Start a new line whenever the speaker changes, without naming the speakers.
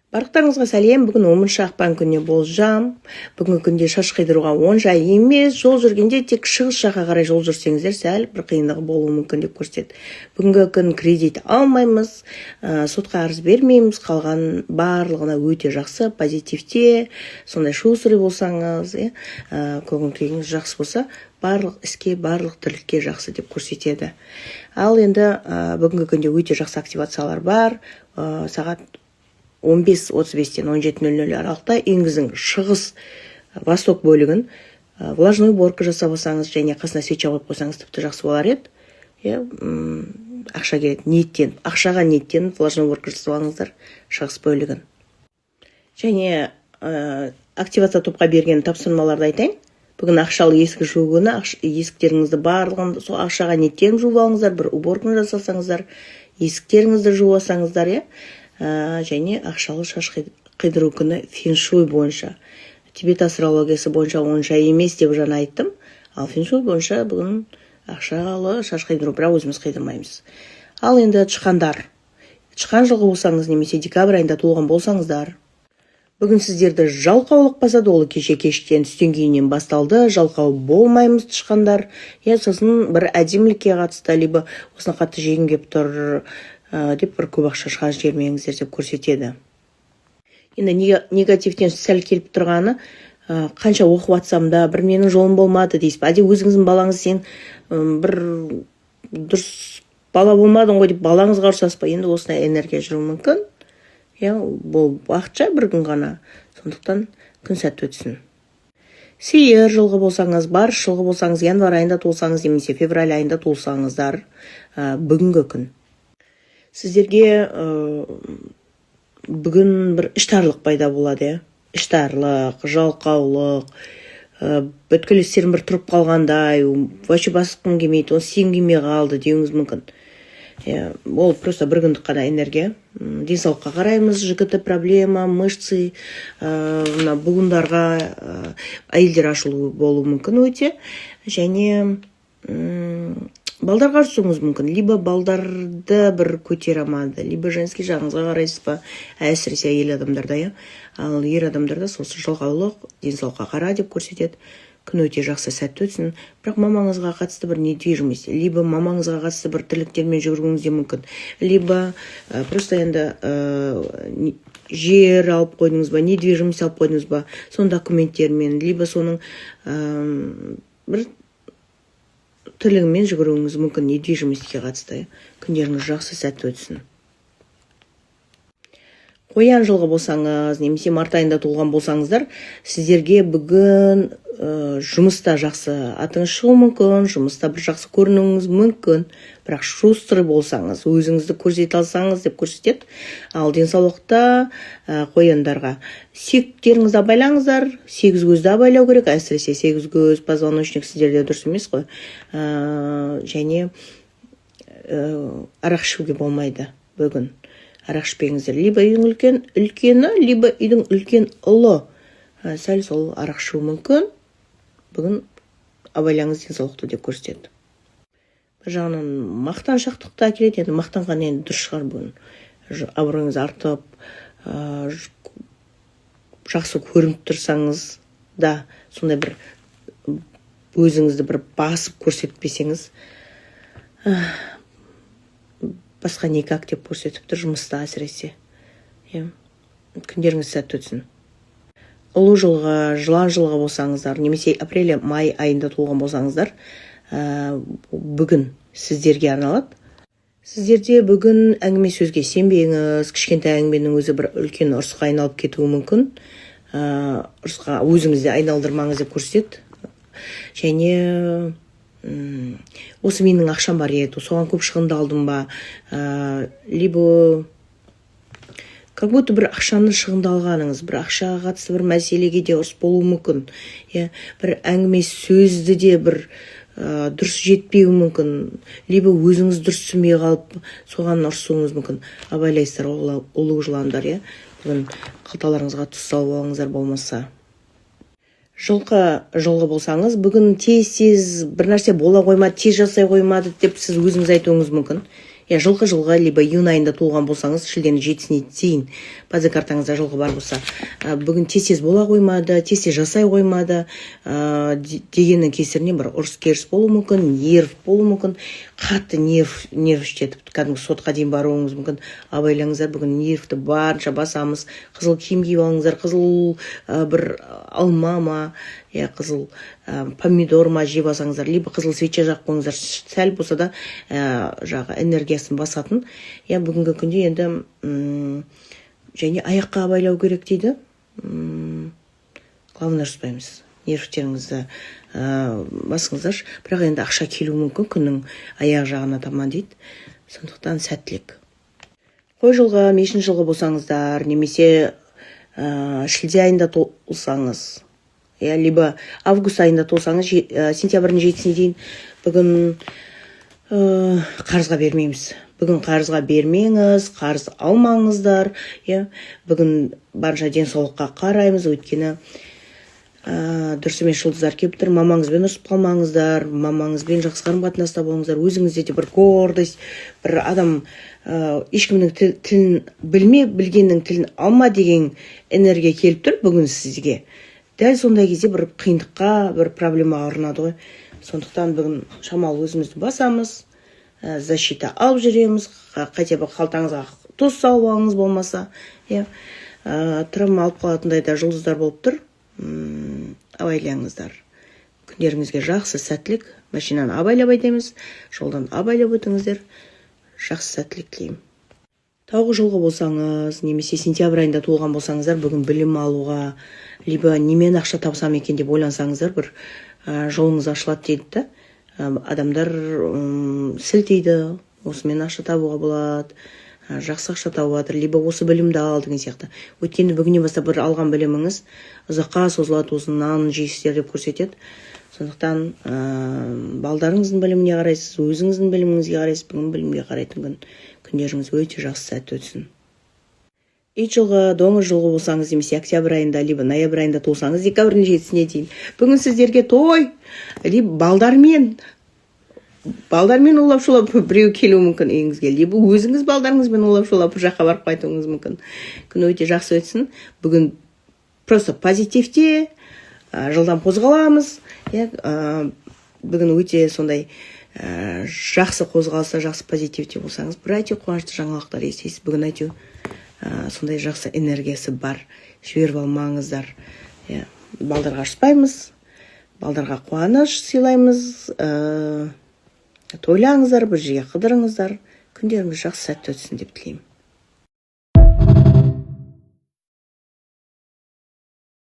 Барлықтарыңызға сәлем. Бүгін 10 ақпан күніне болжам. Бүгінгі күнде шаш қидыруға оңай емес. Жол жүргенде тек шығыс жаққа қарай жол жүрсеңіздер, сәл бір қиындығы болуы мүмкін деп көрсетеді. Бүгінгі күн кредит алмаймыз, сотқа арыз бермейміз, қалған барлығына өте жақсы, позитивте, сондай шусыры болсаңыз, көңіл-күйіңіз жақсы болса, барлық іске, барлық тірлікке жақсы деп көрсетеді. Ал енді бүгінгі күнде өте жақсы активациялар бар. Сағат 15:35-тен 17:00 аралықта үйіңіздің шығыс восток бөлігін влажной уборка жасап алсаңыз және қасына свеча қойып қойсаңыз тіпті жақсы болар еді. Ақша келеді, ақшаға ниеттен влажной уборка жасап алыңыздар шығыс бөлігін. Және активация топқа берген тапсырмаларды айтайын. Бүгін ақшалы есік жуу күні, есіктеріңізді барлығын сол ақшаға ниеттен жуып алыңыздар, бір уборканы жасасаңыздар, есіктеріңізді жуып алсаңыздар, және ақшалы шаш қидыру күні феншуй бойынша. Тибет астрологиясы бойынша онша емес деп жаңа айттым. Ал феншуй бойынша бүгін ақшалы шаш қидыру, бірақ өзіміз қидырмаймыз. Ал енді тышқандар. Тышқан жылғы болсаңыз, немесе декабрь айында туылған болсаңыздар, бүгін сіздерді жалқаулық басады, ол кеше кештен түстен кейіннен басталды. Жалқау болмаймыз тышқандар. Сосын бір әдемілікке қатысты, либо осыны қатты жегім кеп тұр деп бір көп ақша шығарып жібермеңіздер деп көрсетеді. Енді негативтен сәл келіп тұрғаны, қанша оқып атсам да бір менің жолым болмады дейсіз. Әде өзіңіздің балаңыз, сен бір дұрыс бала болмадың ғой деп балаңызға ұрсасыз ба? Енді осындай энергия жүру мүмкін. Бұл уақытша бір күн ғана. Сондықтан күн сәтті өтсін. Сиыр жылғы болсаңыз, барыс жылғы болсаңыз, январь айында туылсаңыз, немесе февраль айында туылсаңыздар, бүгінгі күн сіздерге бүгін бір іштарлық пайда болады. Іштарлық, жалқаулық, бүткіл істерім бір тұрып қалғандай, вообще басқым келмейді, оны сен келмей қалды деуіңіз мүмкін. Ол просто бір күндік қана энергия. Денсаулыққа қараймыз, жігіті проблема, мышцы, буындарға әйелдер ашылу болуы мүмкін өте. Және балдарға ұрсуыңыз мүмкін. Либо балдарды бір көтер амады, либо женский жағыңызға қарайсыз ба, әсіресе әйел адамдарда. Ал ер адамдарда сосы жалқаулық, денсаулыққа қара деп көрсетеді. Күн өте жақсы, сәтті өтсін. Бірақ мамаңызға қатысты бір недвижимость, либо мамаңызға қатысты бір тірліктермен жүгіруіңіз де мүмкін. Либо просто енді жер алып қойдыңыз ба, недвижимость алып қойдыңыз ба, соның документтермен, либо соның бір тірлігімен жүгіруіңіз мүмкін, недвижимостьке қатысты. Күндеріңіз жақсы, сәтті өтсін. Қоян жылғы болсаңыз, немесе март айында туылған болсаңыздар, сіздерге бүгін жұмыста жақсы атыңыз шығу мүмкін, жұмыста бір жақсы көрінуіңіз мүмкін, бірақ шустры болсаңыз, өзіңізді көрсете алсаңыз деп көрсетеді. Ал денсаулықта қояндарға сүйектеріңізді абайлаңыздар, 8 көзді абайлау керек, әсіресе 8 көз, позвоночник сіздерде дұрыс емес қой. Және арақ ішуге болмайды бүгін. Арақ ішпеңіздер. Либо үйдің үлкені, либо үйдің үлкен ұлы. Сәл сол арақ ішу мүмкін. Бүгін абайлаңыз денсаулықты деп көрсетеді. Бір жағынан мақтаншақтықты әкеледі, енді мақтанған енді дұрыс шығар бүгін. Абыройыңыз артып, жақсы көрініп тұрсаңыз да, сондай бір өзіңізді бір басып көрсетпесеңіз, басқа никак деп көрсетіп тұр жұмыста әсіресе. Күндеріңіз сәтті өтсін. Ұлу жылғы, жылан жылғы болсаңыздар, немесе апрель-май айында туылған болсаңыздар, бүгін сіздерге арналады. Сіздерде бүгін әңгіме сөзге сенбеңіз, кішкентай әңгіменің өзі бір үлкен ұрысқа айналып кетуі мүмкін. Ұрысқа өзіңізде айналдырмаңыз деп көрсетеді. Және осы менің ақшам бар еді, соған көп шығындалдым ба, либо как будто бір ақшаны шығындалғаныңыз, бір ақшаға қатысты бір мәселеге де ұрыс болуы мүмкін. Бір әңгіме сөзді де бір дұрыс жетпеуі мүмкін, либо өзіңіз дұрыс түсінбей қалып, соған ұрысуыңыз мүмкін. Абайлайсыздар, ұлы жыландар, бүгін қалталарыңызға тұз салып алыңыздар болмаса. Жылғы болсаңыз, бүгін тез бір нәрсе бола қоймады, тез жасай қоймады деп сіз өзіңіз айтуыңыз мүмкін. жылғы либо июнь айында туылған болсаңыз, шілденің 7-сіне дейін база картаңызда жылғы бар болса, бүгін тез бола қоймады, тез жасай қоймады дегеннің кесірінен бір ұрыс-керіс болуы мүмкін, нерв болуы мүмкін, қатты нерв жетіп кәдімгі сотқа дейін баруыңыз мүмкін. Абайлаңыздар, бүгін нервті барынша басамыз. Қызыл киім киіп алыңыздар, қызыл бір алма ма, қызыл помидор ма жеп алсаңыздар, либо қызыл свеча жақып қойыңыздар, сәл болса да жағы энергиясын басатын. Бүгінгі күнде енді және аяққа абайлау керек дейді. Главное ұспаймыз. Нервтеріңізді басыңыздар, бірақ енді ақша келуі мүмкін күннің аяқ жағына таман дейді. Сондықтан сәттілік. Қой жылғы, мешін жылғы болсаңыздар, немесе шілде айында толсаңыз, либо август айында толсаңыз, сентябрьдің 7-сіне дейін бүгін қарызға бермейміз. Бүгін қарызға бермеңіз, қарыз алмаңыздар. Бүгін барынша денсаулыққа қараймыз, өйткені дұрыс емес жұлдыздар келіп тұр. Мамаңызбен ұрысып қалмаңыздар, мамаңызбен жақсы қарым-қатынаста болыңыздар. Өзіңізде де бір гордость, бір адам ешкімнің тілін білме, білгеннің тілін алма деген энергия келіп тұр бүгін сізге. Дәл сондай кезде бір қиындыққа, бір проблемаға ұрынады ғой. Сондықтан бүгін шамалы өзімізді басамыз, защита алып жүреміз, хотя бы қалтаңызға тұз салып алыңыз болмаса, травма алып қалатындай да жұлдыздар болып тұр. Абайлаңыздар. Күндеріңізге жақсы сәттілік. Машинаны абайлап айтамыз, жолдан абайлап өтіңіздер. Жақсы сәттілік тілеймін. Тауғы жылғы болсаңыз, немесе сентябрь айында туылған болсаңыздар, бүгін білім алуға, либо немен ақша тапсам екен деп ойлансаңыздар, бір жолыңыз ашылады дейді. Адамдар сілтейді, осымен ақша табуға болады, жақсы ақша тауып жатыр, либо осы білімді ал деген сияқты. Өйткені бүгіннен бастап бір алған біліміңіз ұзаққа созылады, осының нанын жейсіздер деп көрсетеді. Сондықтан балдарыңыздың біліміне қарайсыз, өзіңіздің біліміңізге қарайсыз, бүгін білімге қарайтын күн. Күндеріңіз өте жақсы сәтті өтсін. Ит жылғы, доңыз жылғы болсаңыз, немесе октябрь айында, либо ноябрь айында туылсаңыз, декабрьдің 7-сіне дейін. Бүгін сіздерге той, либо балдармен олап-шолап біреу келуі мүмкін үйіңізге, либо өзіңіз балдарыңызбен олап-шолап бір жаққа барып қайтуыңыз мүмкін. Күн өте жақсы өтсін. Бүгін просто позитивте, жылдан қозғаламыз. Бүгін өте сондай жақсы қозғалса, жақсы позитивте болсаңыз, бір әйтеу қуанышты жаңалықтар естисіз. Бүгін әйтеу сондай жақсы энергиясы бар. Жіберіп алмаңыздар. Балдарға ашпаймыз, балдарға қуаныш сыйлаймыз. Тойлаңыздар, бір жерге қыдырыңыздар. Күндеріңіз жақсы сәтті өтсін деп тілеймін.